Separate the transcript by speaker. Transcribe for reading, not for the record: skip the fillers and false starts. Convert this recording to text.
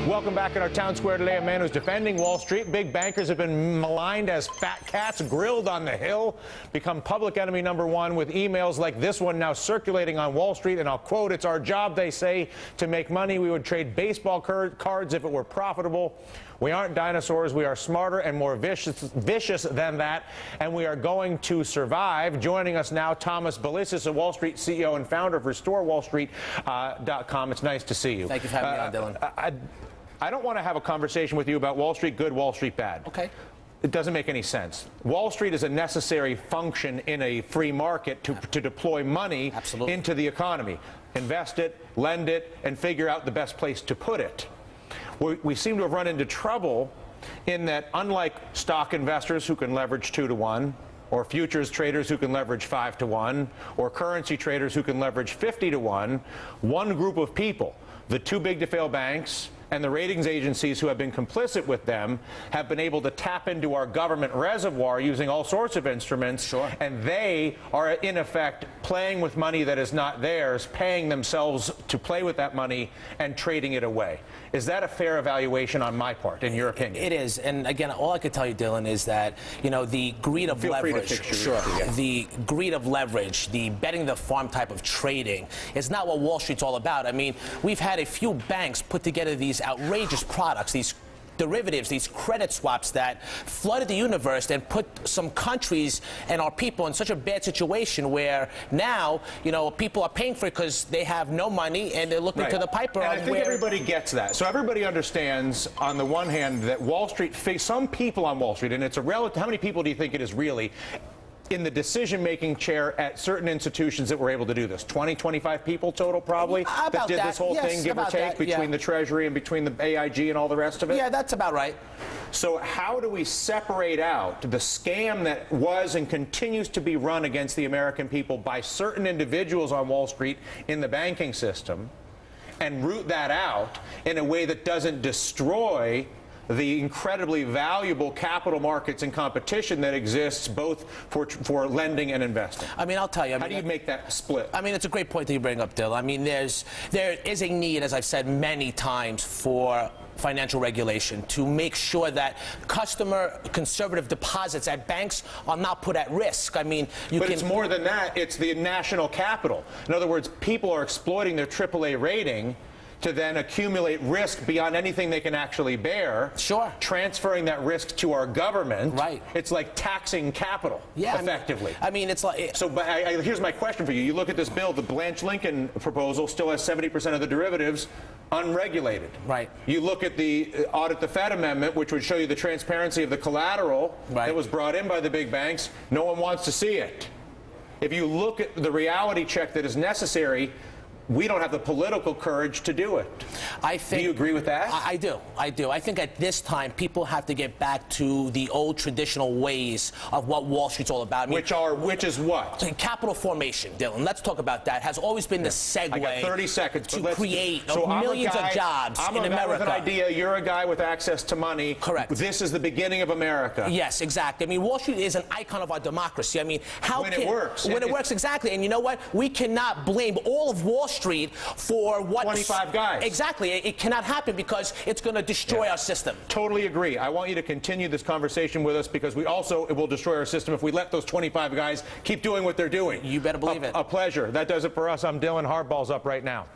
Speaker 1: Welcome back in our town square today. A man who's defending Wall Street. Big bankers have been maligned as fat cats grilled on the Hill. Become public enemy number one with emails like this one now circulating on Wall Street. And I'll quote, "It's our job, they say, to make money. We would trade baseball cards if it were profitable. We aren't dinosaurs. We are smarter and more vicious than that, and we are going to survive." Joining us now, Thomas Belesis, a Wall Street CEO and founder of RestoreWallStreet.com. It's nice to see you.
Speaker 2: Thank you for having me on, Dylan.
Speaker 1: I don't want to have a conversation with you about Wall Street good, Wall Street bad.
Speaker 2: Okay.
Speaker 1: It doesn't make any sense. Wall Street is a necessary function in a free market to deploy money into the economy. Invest it, lend it, and figure out the best place to put it. We seem to have run into trouble in that, unlike stock investors who can leverage 2 to 1, or futures traders who can leverage 5 to 1, or currency traders who can leverage 50 to 1, one group of people, the too big to fail banks and the ratings agencies who have been complicit with them, have been able to tap into our government reservoir using all sorts of instruments.
Speaker 2: Sure.
Speaker 1: And they are, in effect, playing with money that is not theirs, paying themselves to play with that money and trading it away. Is that a fair evaluation on my part, in your opinion?
Speaker 2: It is. And again, all I can tell you, Dylan, is that, you know, the greed of leverage, the greed of leverage, the betting the farm type of trading is not what Wall Street's all about. I mean, we've had a few banks put together these outrageous products, these derivatives, these credit swaps that flooded the universe and put some countries and our people in such a bad situation where now, you know, people are paying for it because they have no money and they're looking to the piper.
Speaker 1: And I think everybody gets that. So everybody understands, on the one hand, that Wall Street, some people on Wall Street, and it's a relative, how many people do you think it is really in the decision-making chair at certain institutions that were able to do this? 20, 25 people total, probably, that did this whole thing, give or take, between the Treasury and between the AIG and all the rest of it?
Speaker 2: Yeah, that's about right.
Speaker 1: So how do we separate out the scam that was and continues to be run against the American people by certain individuals on Wall Street in the banking system and root that out in a way that doesn't destroy the incredibly valuable capital markets and competition that exists both for lending and investing?
Speaker 2: I mean, I'll tell you.
Speaker 1: How do you make that split?
Speaker 2: I mean, it's a great point that you bring up, Dill. I mean, there is a need, as I've said many times, for financial regulation to make sure that customer conservative deposits at banks are not put at risk. I mean,
Speaker 1: but it's more than that. It's the national capital. In other words, people are exploiting their AAA rating to then accumulate risk beyond anything they can actually bear.
Speaker 2: Sure.
Speaker 1: Transferring that risk to our government.
Speaker 2: Right.
Speaker 1: It's like taxing capital, effectively.
Speaker 2: I mean, it's like...
Speaker 1: So, but here's my question for you. You look at this bill, the Blanche Lincoln proposal still has 70% of the derivatives unregulated.
Speaker 2: Right.
Speaker 1: You look at the Audit the Fed amendment, which would show you the transparency of the collateral that was brought in by the big banks. No one wants to see it. If you look at the reality check that is necessary, we don't have the political courage to do it. Do you agree with that?
Speaker 2: I do. I do. I think at this time, people have to get back to the old traditional ways of what Wall Street's all about. I mean,
Speaker 1: which is what?
Speaker 2: Capital formation, Dylan. Let's talk about that. Has always been the segue.
Speaker 1: I got 30 seconds.
Speaker 2: To create millions of jobs in America. I'm a guy with an idea.
Speaker 1: You're a guy with access to money.
Speaker 2: Correct.
Speaker 1: This is the beginning of America.
Speaker 2: Yes, exactly. I mean, Wall Street is an icon of our democracy. I mean,
Speaker 1: when it works.
Speaker 2: When it works, exactly. And you know what? We cannot blame all of Wall Street for what
Speaker 1: 25 guys.
Speaker 2: Exactly. It cannot happen because it's going to destroy our system.
Speaker 1: Totally agree. I want you to continue this conversation with us because it will destroy our system if we let those 25 guys keep doing what they're doing.
Speaker 2: You better believe it.
Speaker 1: A pleasure. That does it for us. I'm Dylan. Hardball's up right now.